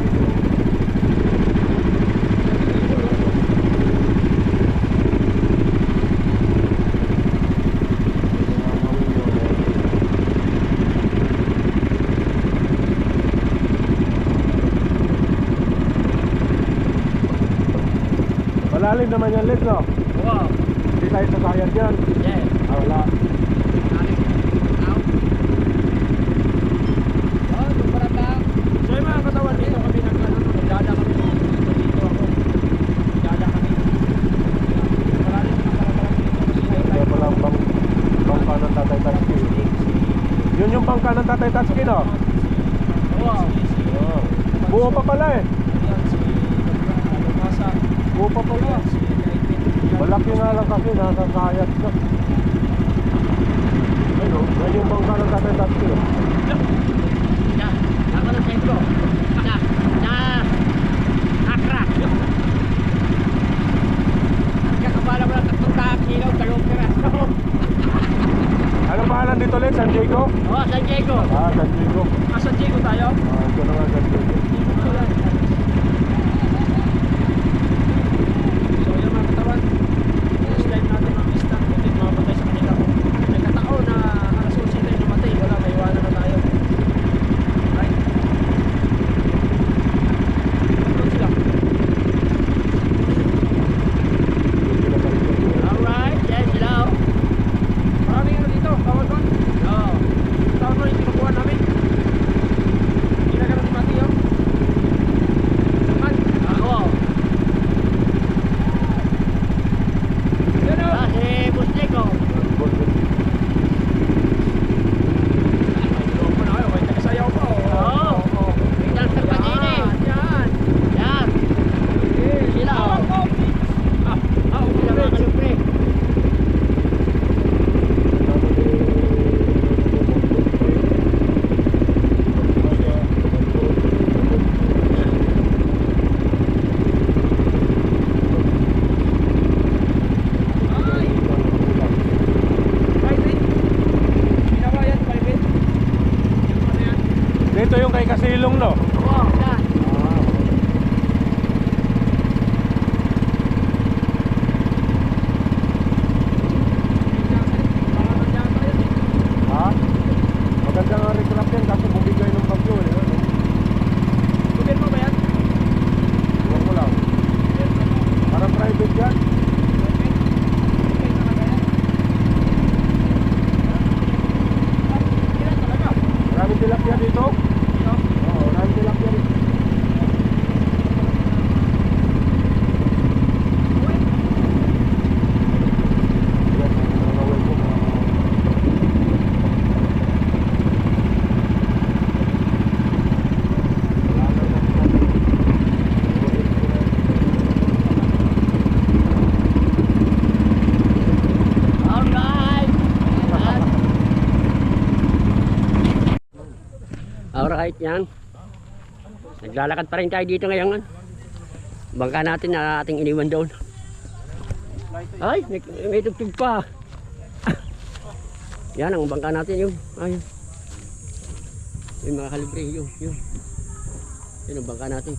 Malalim naman yan, Les, no? Oo. Hindi tayo sasayad yan. Yeah. Wala. So yung mga katawan dito kami nagdada kami dito ako. Nagdada kami. Maraming mga katawan dito kasi Kaya pala ang bangka ng Tatay Tatsuki. Yun yung bangka ng Tatay Tatsuki, no? Oo. Oo. Buo pa pala eh. Buo pa pala. Malaki nga lang kasi nasa sayat na. Ano? Yan yung bangka ng Tatay Tatsuki, no? Yan. Ako ng sentro. Akra. Kakabala mo lang 3 kilo, 2 piraso. Anong pangalan dito, Len? San Diego? Oo, San Diego. San Diego. San Diego tayo. Ito na nga San Diego. So yung mga katawan, first time natin mamista. nakasilong, no? Oo, yan. Ha? Maganda nga recraft yan kasi bumigay ng bagyo eh. Ano? Gobyerno ba yan? Huwag mo lang. Parang private yan. Maraming tilapia dito? Oo, maraming tilapia dito. Yan, nangangawan ko. Alright! Alright yan. Naglalakad pa rin tayo dito ngayon. Bangka natin na ating iniwan doon. Ay, may tugtog pa. Yan ang bangka natin yun. Ay. Yung mga kalibre yun. Yun ang bangka natin.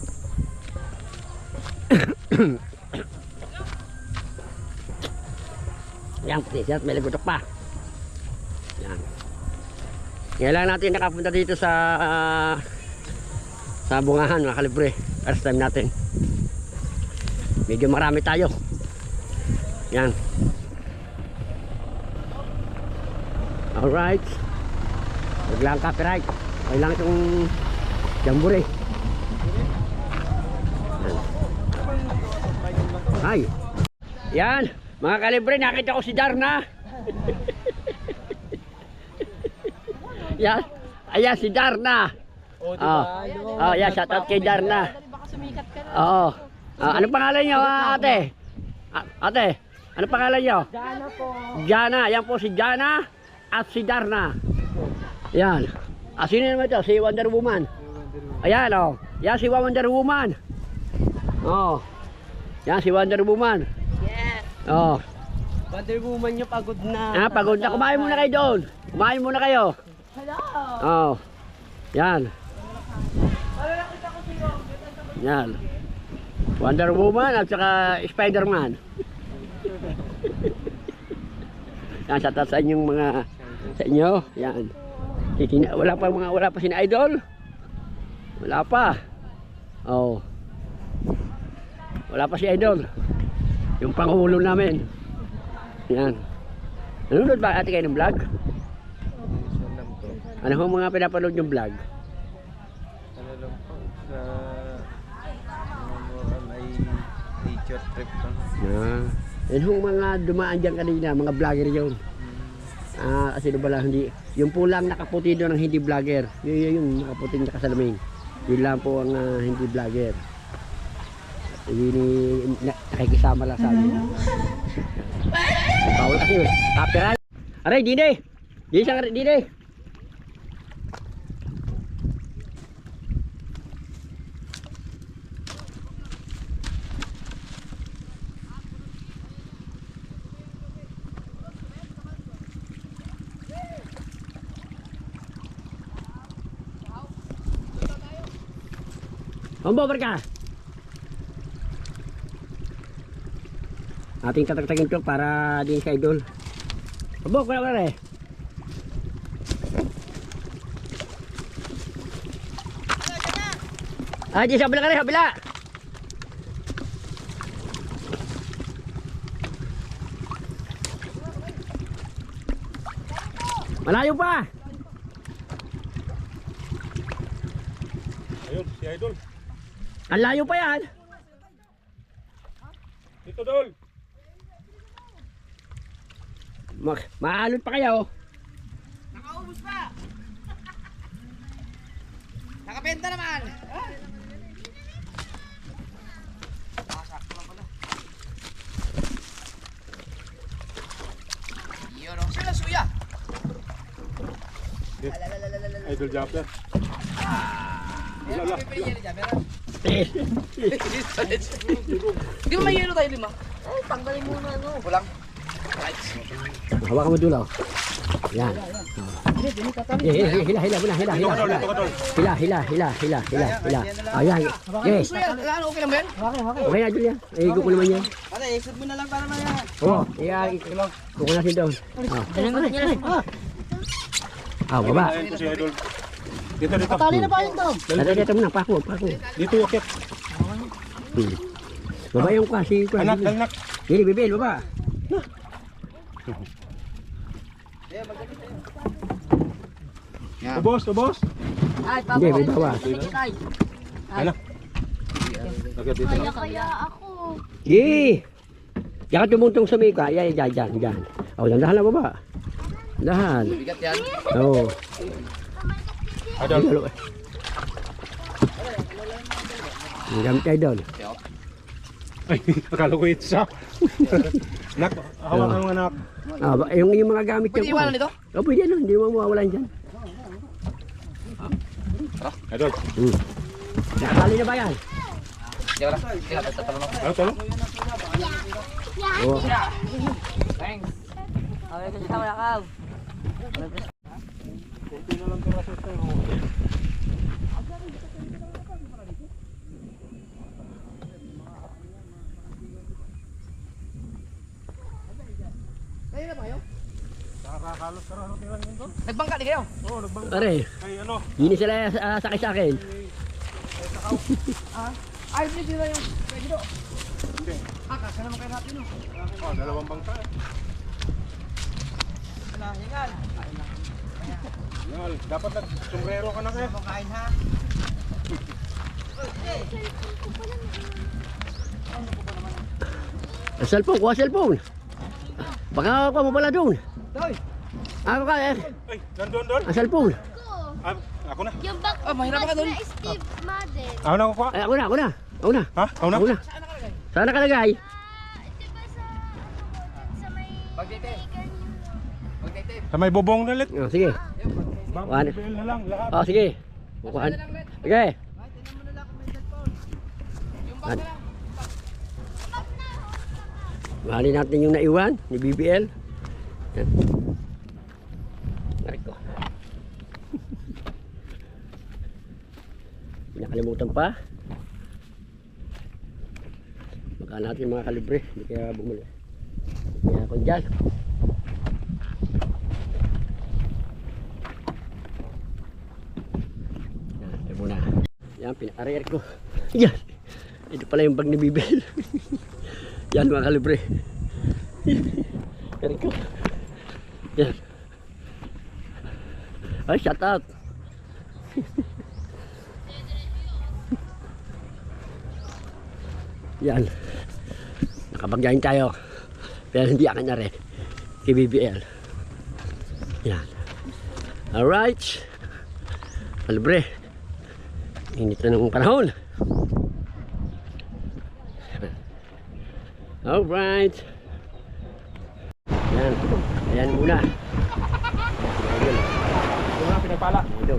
Yan, puti. May lagutok pa. Yan. Ngayon lang natin nakapunta dito sa bungahan mga kalibre. First time natin. Medyo marami tayo. Yan. Alright. Huwag lang copyright. Okay lang itong jambure. Ay. Yan. Mga kalibre, nakita ko si Darna. Yan. Ayan si Darna. Oh, yan, shout out kay Darna. Oo. Ano pangalan niyo, ate? Ate, ano pangalan niyo? Jana po. Jana, yan po si Jana at si Darna. Yan. Sino naman ito? Si Wonder Woman. Ayan, oh. Yan si Wonder Woman. Oh. Yan si Wonder Woman. Yes. Oh. Wonder Woman nyo pagod na. Pagod na. Kumain muna kayo doon. Kumain muna kayo. Hello. Oh. Yan. Yan. Wonder Woman at saka Spider-Man. Yan, sa taas sa inyong mga sa inyo. Yan. Wala pa sina Idol. Wala pa. Oh. Wala pa si Idol. Yung pangulo namin. Yan. Nanonood ba ate kayo ng vlog? Ano ho mga pinapanood yung vlog? Ano lang po, sa ay nature trip lang. Yan ho mga dumaan dyan kanina, mga vlogger yun. Sino ba lang hindi, yung pulang nakaputi doon ang hindi vlogger. Yung nakaputing nakasalamin. Yun lang po ang hindi vlogger. Yun nakikisama lang sa amin. Bawal kasi copyright. Aray, Dine! Dine! Mambo, barka! Ating tatagtagin to para din sa Idol. Mambo, wala eh. Di sa kabila ka rin, kabila! Malayo pa! Ayun, si Idol. Ang layo pa yan! Dito, Dol. Maalot pa kayo. Nakaubos pa. Nakabenta naman. Yun o. Sila suya. Idol Japper. Meron pa yelo dyan, meron. Di ba may yelo tayo 5? Ay, tanggalin muna ano. Kulang. Hawakan mo dula. Yan. Hila muna, hila. Ayan. Yes. Okay lang ba yan? Okay na, Julia. Igo ko naman yan. Pare, isod mo na lang para maya. Oo, kuko natin doon. Baba. Ayan po si Idol. Dito. Tali na ba yun daw? Dito muna, pako. Dito, akit. Baba yung kasi. Anak. Hindi, Bibil, baba. Ubos. Ay, Hindi, may bawa. Anak. Akit dito na. Kaya ako. Sige. Diyan ka tumuntong sa mika. Yan. Dandahan na baba. Dahan. Bigat yan. Oo. Idol. Ang gamit kayo doon. Ay, akala ko ito siya. Anak, hawakan mo anak. Yung mga gamit Pwede iwanan nito? Pwede yan. Hindi mo mawawalan dyan. Idol. Nakatali na ba yan? Di wala. Tatalo lang. Ano, talo? Oo. Thanks. Okay, kasi tama na ka. Nagbangka di kayo? Pare, Ay, ano? hindi sila sakay sa akin. Ay, hindi na yung dito. Kasi naman kayo natin. Oh, dalawang bangka. Hingal. Yan, dapat sombrero ka na kayo. Kain ha. Cellphone, kuha cellphone. Baka kuha mo pala doon. Toy. Ako ka eh. Ay, nandun. Ang cellphone. Ah, ako na. Yung back mahirap ka doon. na Steve Madden. Ako na kukuha. Ay, ako na. Ha? Ako na? Ako na. Saan nakalagay? Diba sa may Pagtitip. Pagtitip. Sa may bubong na ulit. Sige. Bang, bill na lang lahat. Sige. Kukuhaan. Okay. Mahali natin yung naiwan ni BBL. Yan. Narito. Nakalimutan pa. Baka natin mga kalibre. Hindi kaya bumuli. Kaya ako dyan. Yan, ito muna. Yan, pinaka-rear ko. Yan. Ito pala yung bag ni BBL. Yan mga kalibre. Rear ko. Yan. Ay, shout out. Yan. Nakapagyain tayo. Pero hindi akin na rin. Kay BBL. Yan. Alright. Kalibre. Init na ng panahon. Alright. Yan. Ayan muna. Ito na, pinagpala. Idol.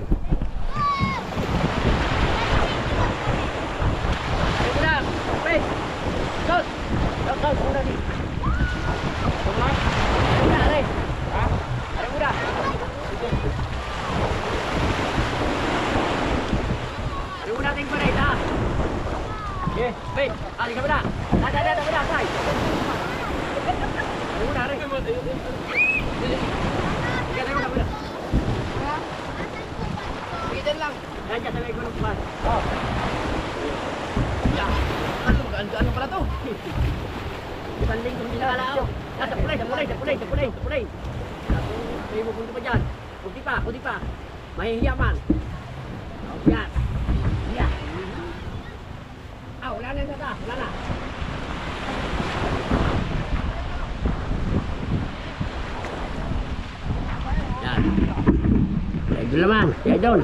Ito na. Wait. Go. Go. Muna di. Muna. Muna, aray. Ha? Aray muna. Aray muna natin pa rin, ha? Okay. Wait. Aray ka muna. Dada muna, say. Aray muna, aray. Aray muna. Pagkitin lang. Ayan dyan, sabay ko ng pan. Ano pala to? Isang linggo hindi na alao. Sa pulay. May pupunta pa dyan. Kunti pa. Mahihiya man. Yan. Yan. Wala na yung wala na. Yan. Idol naman, idol.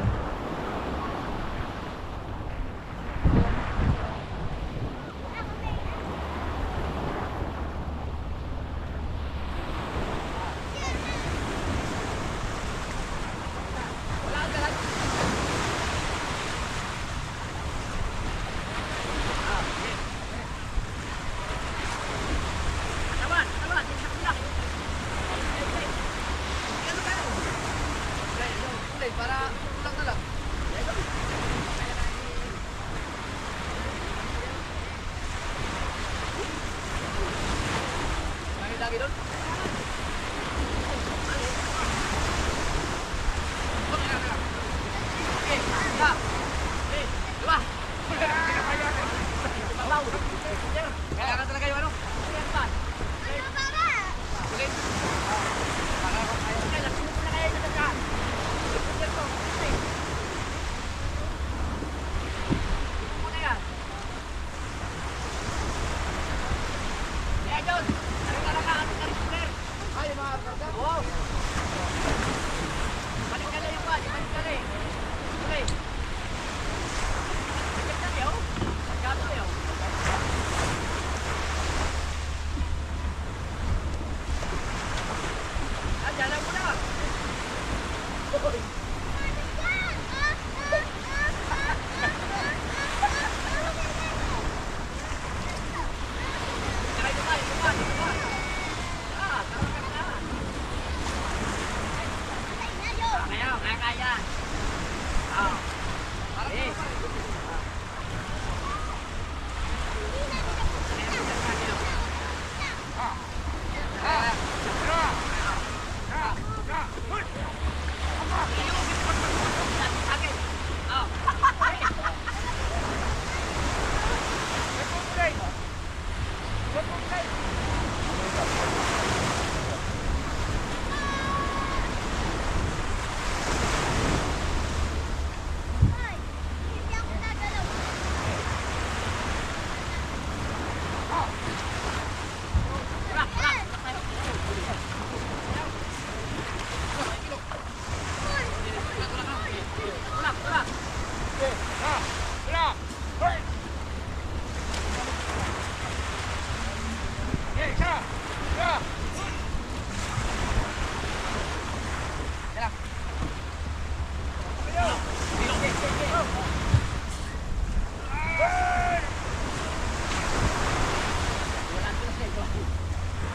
Kailangan talaga yung ano?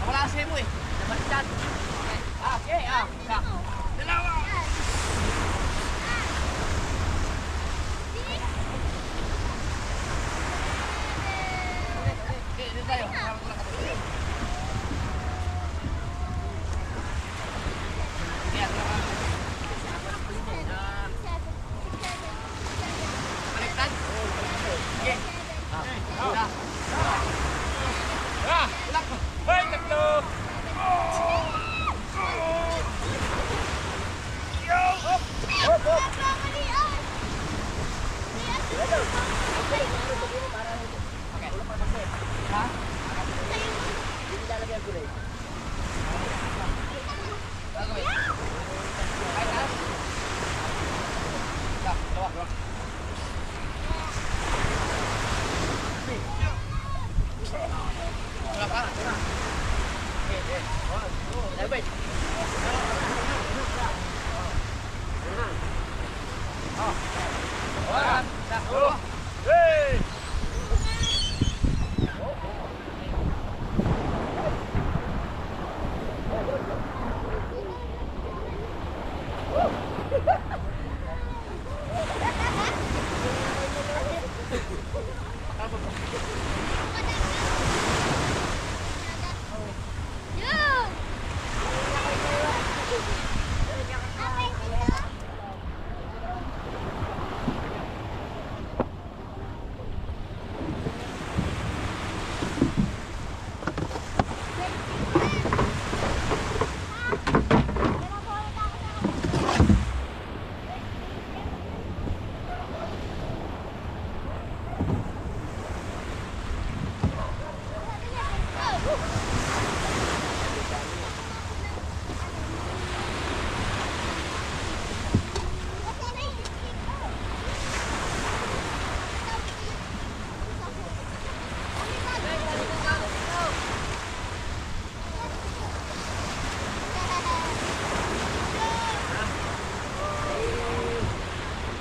Wala kasi mo eh. Nabaliktad. Okay, dalawa. Dito tayo. Baliktad? Okay. Hoy, tatlo! Hey!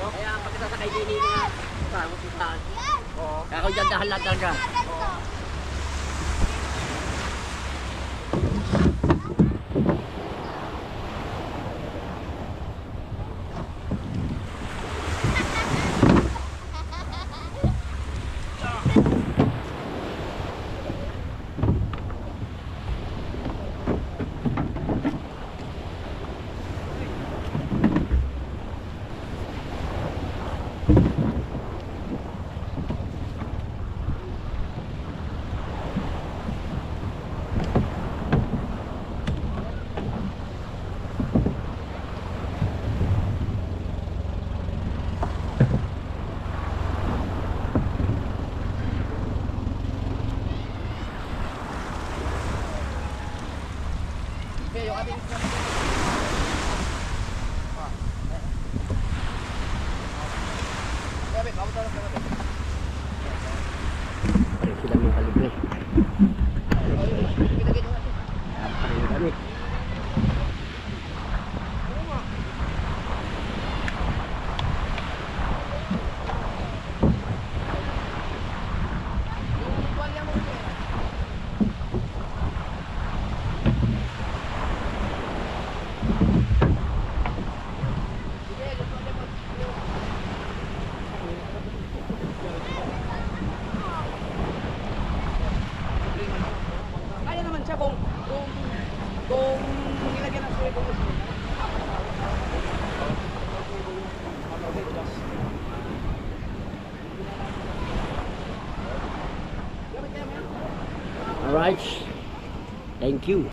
Kaya pagkasakay din yung mga kasama ko saan. Kaya ako dyan dahan lang talaga. Pare sila mga kalibre. Pare kami. Kaya naman siya kung ilagyan ng suwi kung gusto. Alright. Thank you.